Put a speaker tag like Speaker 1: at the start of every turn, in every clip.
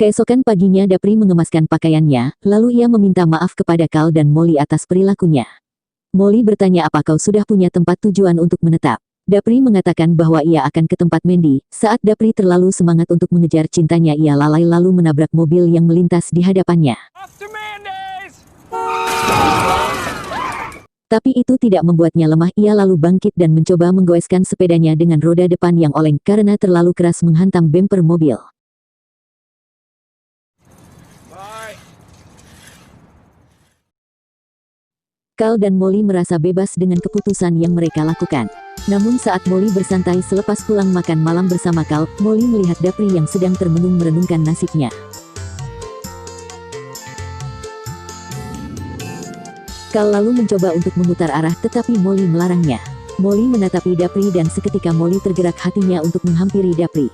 Speaker 1: Keesokan paginya Dapri mengemaskan pakaiannya, lalu ia meminta maaf kepada Carl dan Molly atas perilakunya. Molly bertanya apa kau sudah punya tempat tujuan untuk menetap. Dapri mengatakan bahwa ia akan ke tempat Mandy. Saat Dapri terlalu semangat untuk mengejar cintanya, ia lalai lalu menabrak mobil yang melintas di hadapannya. Tapi itu tidak membuatnya lemah, ia lalu bangkit dan mencoba menggoeskan sepedanya dengan roda depan yang oleng karena terlalu keras menghantam bemper mobil. Carl dan Molly merasa bebas dengan keputusan yang mereka lakukan. Namun saat Molly bersantai selepas pulang makan malam bersama Carl, Molly melihat Dapri yang sedang termenung merenungkan nasibnya. Carl lalu mencoba untuk memutar arah tetapi Molly melarangnya. Molly menatapi Dapri dan seketika Molly tergerak hatinya untuk menghampiri Dapri.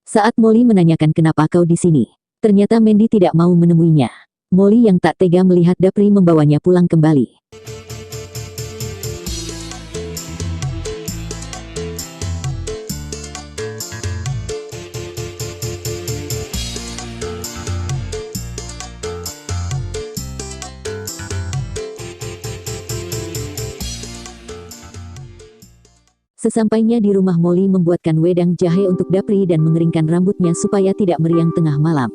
Speaker 1: Saat Molly menanyakan kenapa kau di sini, ternyata Mandy tidak mau menemuinya. Molly yang tak tega melihat Dapri membawanya pulang kembali. Sesampainya di rumah, Molly membuatkan wedang jahe untuk Dapri dan mengeringkan rambutnya supaya tidak meriang tengah malam.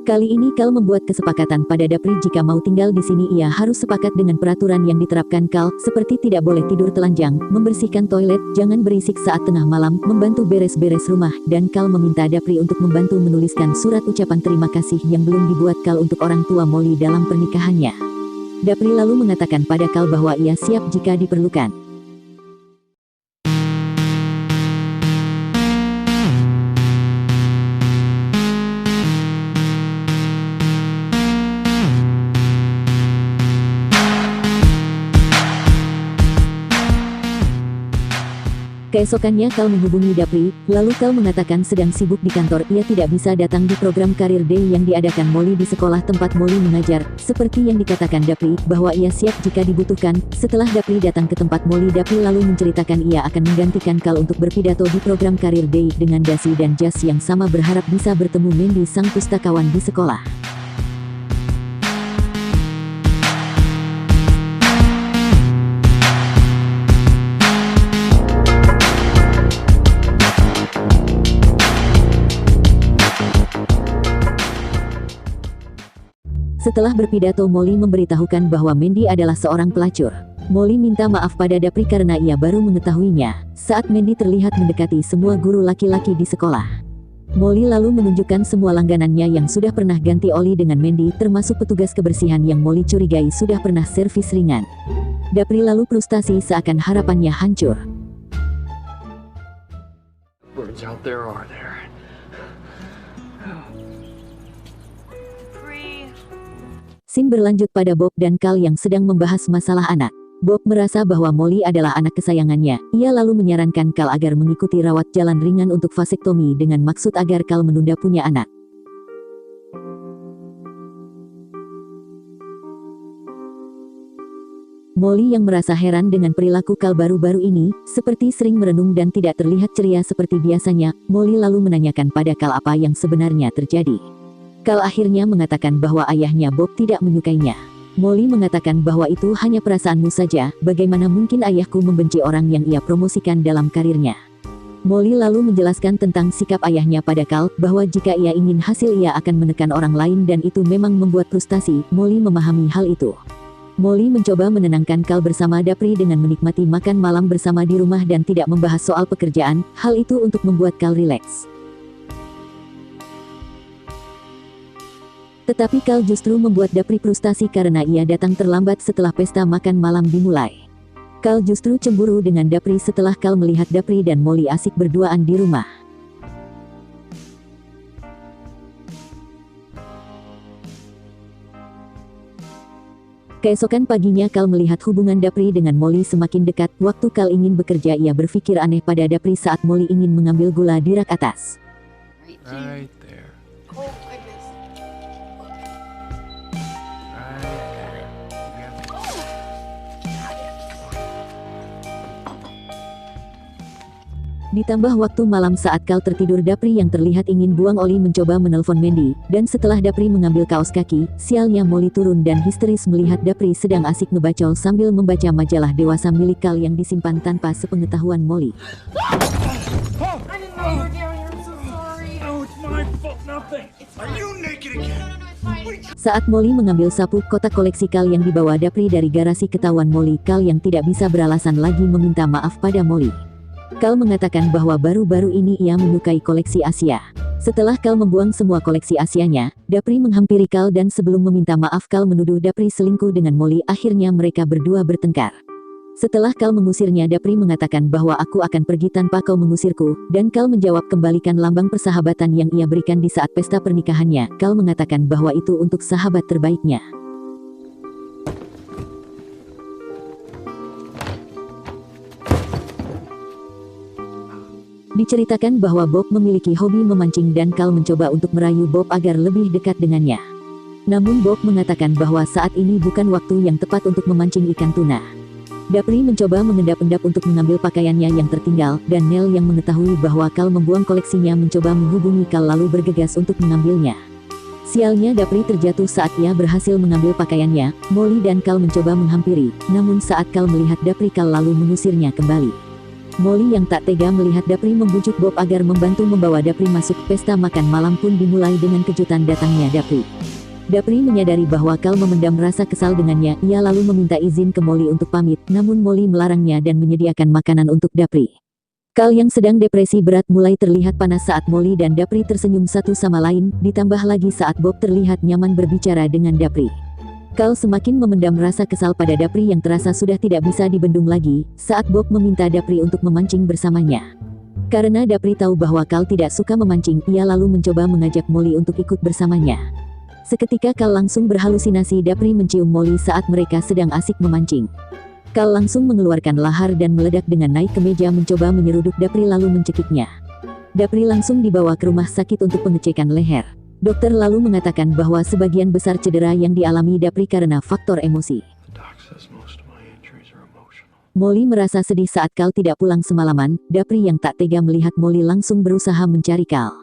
Speaker 1: Kali ini Carl membuat kesepakatan pada Dapri jika mau tinggal di sini ia harus sepakat dengan peraturan yang diterapkan Carl, seperti tidak boleh tidur telanjang, membersihkan toilet, jangan berisik saat tengah malam, membantu beres-beres rumah, dan Carl meminta Dapri untuk membantu menuliskan surat ucapan terima kasih yang belum dibuat Carl untuk orang tua Molly dalam pernikahannya. Dapri lalu mengatakan pada Carl bahwa ia siap jika diperlukan. Keesokannya Carl menghubungi Dapri, lalu Carl mengatakan sedang sibuk di kantor, ia tidak bisa datang di program Career Day yang diadakan Molly di sekolah tempat Molly mengajar. Seperti yang dikatakan Dapri, bahwa ia siap jika dibutuhkan. Setelah Dapri datang ke tempat Molly, Dapri lalu menceritakan ia akan menggantikan Carl untuk berpidato di program Career Day dengan dasi dan jas yang sama, berharap bisa bertemu Mandy sang pustakawan di sekolah. Setelah berpidato, Molly memberitahukan bahwa Mandy adalah seorang pelacur. Molly minta maaf pada Dapri karena ia baru mengetahuinya saat Mandy terlihat mendekati semua guru laki-laki di sekolah. Molly lalu menunjukkan semua langganannya yang sudah pernah ganti oli dengan Mandy, termasuk petugas kebersihan yang Molly curigai sudah pernah servis ringan. Dapri lalu frustasi seakan harapannya hancur.
Speaker 2: Birds out there are there.
Speaker 1: Scene berlanjut pada Bob dan Carl yang sedang membahas masalah anak. Bob merasa bahwa Molly adalah anak kesayangannya. Ia lalu menyarankan Carl agar mengikuti rawat jalan ringan untuk vasektomi dengan maksud agar Carl menunda punya anak. Molly yang merasa heran dengan perilaku Carl baru-baru ini, seperti sering merenung dan tidak terlihat ceria seperti biasanya, Molly lalu menanyakan pada Carl apa yang sebenarnya terjadi. Carl akhirnya mengatakan bahwa ayahnya Bob tidak menyukainya. Molly mengatakan bahwa itu hanya perasaanmu saja, bagaimana mungkin ayahku membenci orang yang ia promosikan dalam karirnya. Molly lalu menjelaskan tentang sikap ayahnya pada Carl, bahwa jika ia ingin hasil ia akan menekan orang lain dan itu memang membuat frustasi. Molly memahami hal itu. Molly mencoba menenangkan Carl bersama Dapri dengan menikmati makan malam bersama di rumah dan tidak membahas soal pekerjaan, hal itu untuk membuat Carl rileks. Tetapi Carl justru membuat Dapri frustasi karena ia datang terlambat setelah pesta makan malam dimulai. Carl justru cemburu dengan Dapri setelah Carl melihat Dapri dan Molly asik berduaan di rumah. Keesokan paginya Carl melihat hubungan Dapri dengan Molly semakin dekat. Waktu Carl ingin bekerja ia berpikir aneh pada Dapri saat Molly ingin mengambil gula di rak atas.
Speaker 2: Right there.
Speaker 3: Oh goodness.
Speaker 1: Ditambah waktu malam saat Kal tertidur, Dapri yang terlihat ingin buang oli mencoba menelpon Mandy, dan setelah Dapri mengambil kaos kaki, sialnya Molly turun dan histeris melihat Dapri sedang asik ngebacol sambil membaca majalah dewasa milik Kal yang disimpan tanpa sepengetahuan Molly. Saat Molly mengambil sapu kotak koleksi Kal yang dibawa Dapri dari garasi, ketahuan Molly. Kal yang tidak bisa beralasan lagi meminta maaf pada Molly. Kal mengatakan bahwa baru-baru ini ia menyukai koleksi Asia. Setelah Kal membuang semua koleksi Asianya, Dapri menghampiri Kal dan sebelum meminta maaf Kal menuduh Dapri selingkuh dengan Molly. Akhirnya mereka berdua bertengkar. Setelah Kal mengusirnya, Dapri mengatakan bahwa aku akan pergi tanpa kau mengusirku, dan Kal menjawab kembalikan lambang persahabatan yang ia berikan di saat pesta pernikahannya. Kal mengatakan bahwa itu untuk sahabat terbaiknya. Diceritakan bahwa Bob memiliki hobi memancing dan Kal mencoba untuk merayu Bob agar lebih dekat dengannya. Namun Bob mengatakan bahwa saat ini bukan waktu yang tepat untuk memancing ikan tuna. Dapri mencoba mengendap-endap untuk mengambil pakaiannya yang tertinggal, dan Nell yang mengetahui bahwa Kal membuang koleksinya mencoba menghubungi Kal lalu bergegas untuk mengambilnya. Sialnya, Dapri terjatuh saat ia berhasil mengambil pakaiannya. Molly dan Kal mencoba menghampiri, namun saat Kal melihat Dapri, Kal lalu mengusirnya kembali. Molly yang tak tega melihat Dapri membujuk Bob agar membantu membawa Dapri masuk. Pesta makan malam pun dimulai dengan kejutan datangnya Dapri. Dapri menyadari bahwa Kal memendam rasa kesal dengannya. Ia lalu meminta izin ke Molly untuk pamit, namun Molly melarangnya dan menyediakan makanan untuk Dapri. Kal yang sedang depresi berat mulai terlihat panas saat Molly dan Dapri tersenyum satu sama lain, ditambah lagi saat Bob terlihat nyaman berbicara dengan Dapri. Kal semakin memendam rasa kesal pada Dapri yang terasa sudah tidak bisa dibendung lagi, saat Bob meminta Dapri untuk memancing bersamanya. Karena Dapri tahu bahwa Kal tidak suka memancing, ia lalu mencoba mengajak Molly untuk ikut bersamanya. Seketika Kal langsung berhalusinasi. Dapri mencium Molly saat mereka sedang asik memancing. Kal langsung mengeluarkan lahar dan meledak dengan naik ke meja mencoba menyeruduk Dapri lalu mencekiknya. Dapri langsung dibawa ke rumah sakit untuk pengecekan leher. Dokter lalu mengatakan bahwa sebagian besar cedera yang dialami Dapri karena faktor emosi. Molly merasa sedih saat Kal tidak pulang semalaman. Dapri yang tak tega melihat Molly langsung berusaha mencari Kal.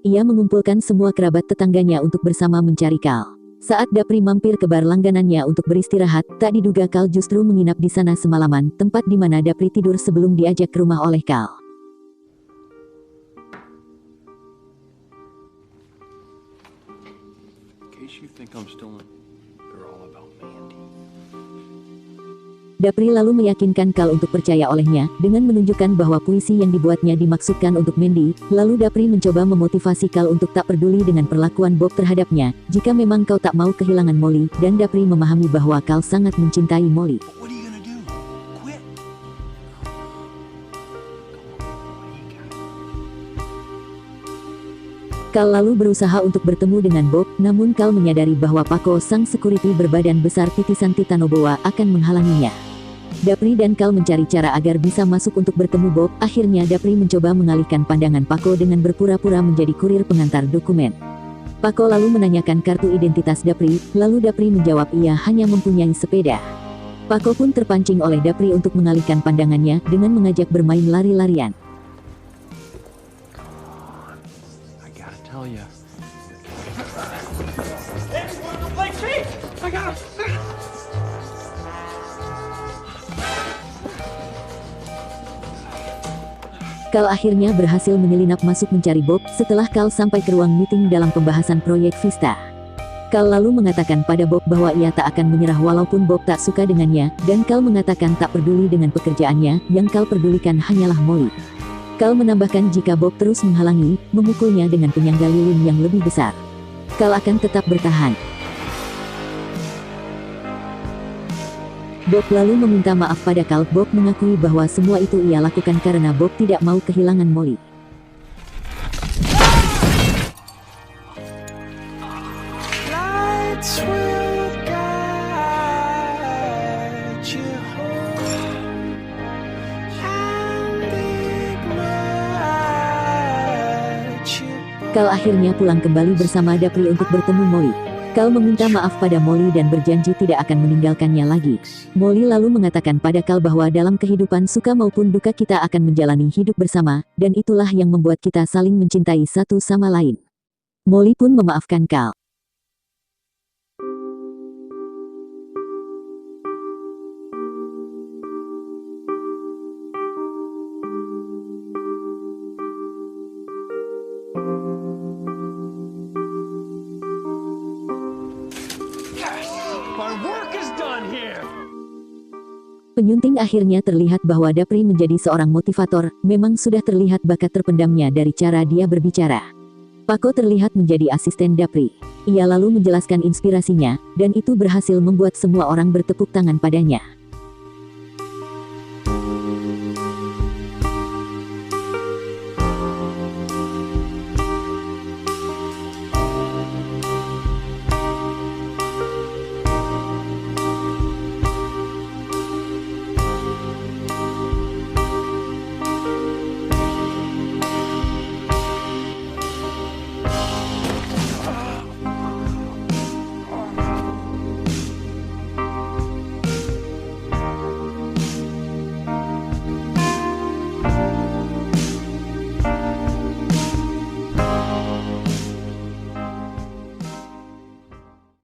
Speaker 1: Ia mengumpulkan semua kerabat tetangganya untuk bersama mencari Kal. Saat Dapri mampir ke bar langganannya untuk beristirahat, tak diduga Kal justru menginap di sana semalaman, tempat di mana Dapri tidur sebelum diajak ke rumah oleh Kal.
Speaker 2: You think I'm still in? They're all about Mandy.
Speaker 1: Dapri lalu meyakinkan Kal untuk percaya olehnya, dengan menunjukkan bahwa puisi yang dibuatnya dimaksudkan untuk Mandy. Lalu Dapri mencoba memotivasi Kal untuk tak peduli dengan perlakuan Bob terhadapnya. Jika memang kau tak mau kehilangan Molly, dan Dapri memahami bahwa Kal sangat mencintai Molly. Kal lalu berusaha untuk bertemu dengan Bob, namun Kal menyadari bahwa Paco, sang security berbadan besar titisan Titanoboa, akan menghalanginya. Dapri dan Kal mencari cara agar bisa masuk untuk bertemu Bob. Akhirnya Dapri mencoba mengalihkan pandangan Paco dengan berpura-pura menjadi kurir pengantar dokumen. Paco lalu menanyakan kartu identitas Dapri, lalu Dapri menjawab ia hanya mempunyai sepeda. Paco pun terpancing oleh Dapri untuk mengalihkan pandangannya dengan mengajak bermain lari-larian. Kal akhirnya berhasil menyelinap masuk mencari Bob. Setelah Kal sampai ke ruang meeting dalam pembahasan proyek Vista, Kal lalu mengatakan pada Bob bahwa ia tak akan menyerah walaupun Bob tak suka dengannya, dan Kal mengatakan tak peduli dengan pekerjaannya, yang Kal pedulikan hanyalah Molly. Kal menambahkan jika Bob terus menghalangi, memukulnya dengan penyangga lilin yang lebih besar, Kal akan tetap bertahan. Bob lalu meminta maaf pada Kal. Bob mengakui bahwa semua itu ia lakukan karena Bob tidak mau kehilangan Molly. Kal akhirnya pulang kembali bersama Dapri untuk bertemu Molly. Kal meminta maaf pada Molly dan berjanji tidak akan meninggalkannya lagi. Molly lalu mengatakan pada Kal bahwa dalam kehidupan suka maupun duka kita akan menjalani hidup bersama, dan itulah yang membuat kita saling mencintai satu sama lain. Molly pun memaafkan Kal.
Speaker 3: My work is done here.
Speaker 1: Penyunting akhirnya terlihat bahwa Dapri menjadi seorang motivator, memang sudah terlihat bakat terpendamnya dari cara dia berbicara. Paco terlihat menjadi asisten Dapri. Ia lalu menjelaskan inspirasinya, dan itu berhasil membuat semua orang bertepuk tangan padanya.